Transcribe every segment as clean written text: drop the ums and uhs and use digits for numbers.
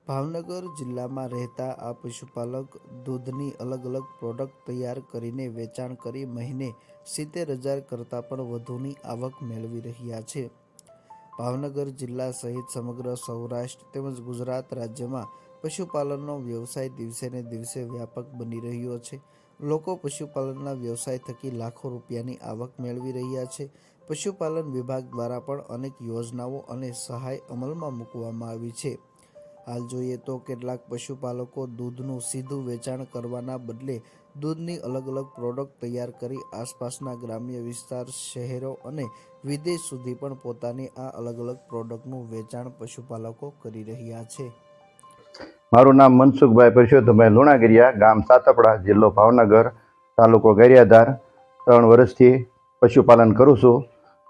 ભાવનગર જિલ્લામાં રહેતા આ પશુપાલક દૂધની અલગ અલગ પ્રોડક્ટ તૈયાર કરીને વેચાણ કરી મહિને 70,000 કરતાં પણ વધુની આવક મેળવી રહ્યા છે. ભાવનગર જિલ્લા સહિત સમગ્ર સૌરાષ્ટ્ર તેમજ ગુજરાત રાજ્યમાં પશુપાલનનો વ્યવસાય દિવસે ને દિવસે વ્યાપક બની રહ્યો છે. લોકો પશુપાલનના વ્યવસાય થકી લાખો રૂપિયાની આવક મેળવી રહ્યા છે. પશુપાલન વિભાગ દ્વારા પણ અનેક યોજનાઓ અને સહાય અમલમાં મૂકવામાં આવી છે. હાલ જોઈએ તો કેટલાક પશુપાલકો દૂધનું સીધું વેચાણ કરવાના બદલે દૂધની અલગ અલગ પ્રોડક્ટ તૈયાર કરી આસપાસના ગ્રામ્ય વિસ્તાર, શહેરો અને વિદેશ સુધી પણ પોતાની આ અલગ અલગ પ્રોડક્ટનું વેચાણ પશુપાલકો કરી રહ્યા છે. મારું નામ મનસુખભાઈ પરસોત્તમભાઈ લુણાગીરિયા, ગામ સાતપડા, જિલ્લો ભાવનગર, તાલુકો ગારિયાધાર. 3 વર્ષથી પશુપાલન કરું છું.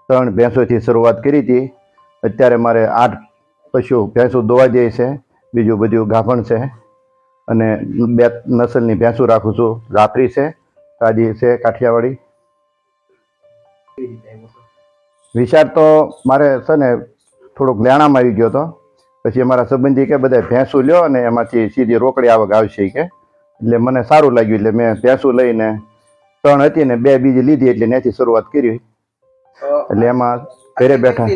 3 ભેંસોથી શરૂઆત કરી હતી. અત્યારે મારે 8 ભેંસો દોવા જાય છે. બીજું બધું ગાભણ છે અને 2 નસલની ભેંસો રાખું છું. જાફરી છે, કાજી છે, કાઠિયાવાડી. વિચાર તો મારે છે ને થોડોક લેણામાં આવી ગયો હતો. પછી અમારા સંબંધી કે બધા ભેંસું લ્યો અને એમાંથી સીધી રોકડી આવક આવશે કે, એટલે મને સારું લાગ્યું. એટલે મેં ભેંસું લઈને 3 હતી ને 2 બીજી લીધી, એટલે ત્યાંથી શરૂઆત કરી. એટલે એમાં ઘરે બેઠા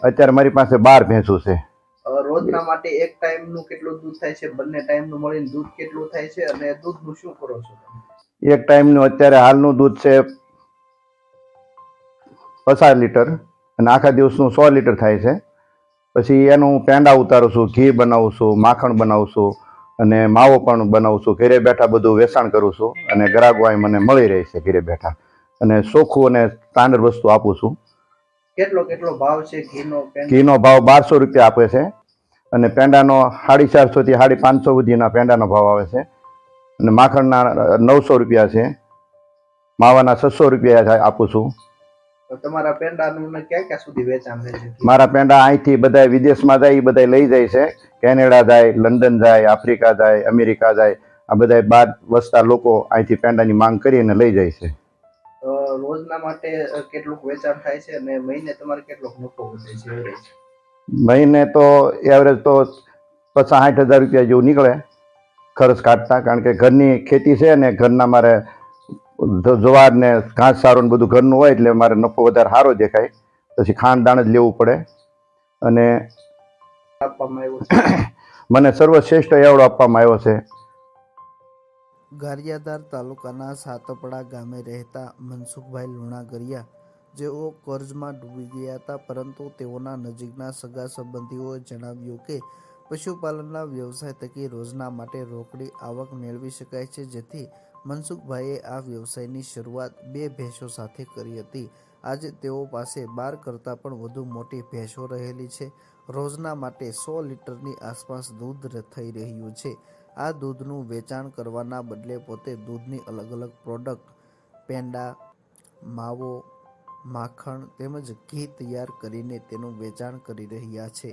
અત્યારે મારી પાસે 12 ભેંસું છે. રોજના માટે એક ટાઈમનું કેટલું દૂધ થાય છે? બંને ટાઈમનું મળીને દૂધ કેટલું થાય છે અને દૂધનું શું કરો છો? એક ટાઈમનું અત્યારે હાલનું દૂધ છે 50 લીટર અને આખા દિવસનું 100 લીટર થાય છે. પછી એનું પેંડા ઉતારું છું, ઘી બનાવું છું, માખણ બનાવું છું અને માવો પણ બનાવું છું. ઘરે બેઠા બધું વેચાણ કરું છું અને ગ્રાહકો અહીં મને મળી રહે છે ઘરે બેઠા. અને ચોખ્ખું અને સ્ટાન્ડર્ડ વસ્તુ આપું છું. કેટલો ભાવ છે ઘીનો? ઘીનો ભાવ 1200 રૂપિયા આપે છે અને પેંડાનો 450 થી 550 સુધીના પેંડાનો ભાવ આવે છે અને માખણના 900 રૂપિયા છે. માવાના 600 રૂપિયા આપું છું. તમારા પેંડાનું ક્યાં સુધી વેચાણ થાય છે? મારા પેંડા અહીંથી બધા વિદેશમાં જાય, એ બધા લઈ જાય છે. કેનેડા જાય, લંડન જાય, આફ્રિકા જાય, અમેરિકા જાય. આ બધા બહાર વસતા લોકો અહીંથી પેંડાની માંગ કરીને લઈ જાય છે. રોજના માટે કેટલું વેચાણ થાય છે અને મહિને તમારે કેટલો નફો વધે છે એવરેજ? મહિને તો એવરેજ તો 50-60 હજાર રૂપિયા જેવું નીકળે ખર્ચ કાઢતા. કારણ કે ઘરની ખેતી છે ને ઘરના મારે જવાર ને ઘાસ સારો ને બધું ઘરનું હોય, એટલે મારે નફો વધારે સારો દેખાય. પછી ખાંડ દાણ જ લેવું પડે અને મને સર્વશ્રેષ્ઠ એવોર્ડ આપવામાં આવ્યો છે. ગારિયાધાર તાલુકાના સાતપડા ગામે રહેતા મનસુખભાઈ લુણાગરિયા, જેઓ કર્જમાં ડૂબી ગયા હતા, પરંતુ તેઓના નજીકના સગા સંબંધીઓએ જણાવ્યું કે પશુપાલનના વ્યવસાય થકી રોજના માટે રોકડી આવક મેળવી શકાય છે. જેથી મનસુખભાઈએ આ વ્યવસાયની શરૂઆત 2 ભેંસો સાથે કરી હતી. આજે તેઓ પાસે 12 કરતાં પણ વધુ મોટી ભેંસો રહેલી છે. રોજના માટે 100 લીટરની આસપાસ દૂધ થઈ રહ્યું છે. આ દૂધનું વેચાણ કરવાના બદલે પોતે દૂધની અલગ અલગ પ્રોડક્ટ, પેંડા, માવો, માખણ તેમજ ઘી તૈયાર કરીને તેનું વેચાણ કરી રહ્યા છે.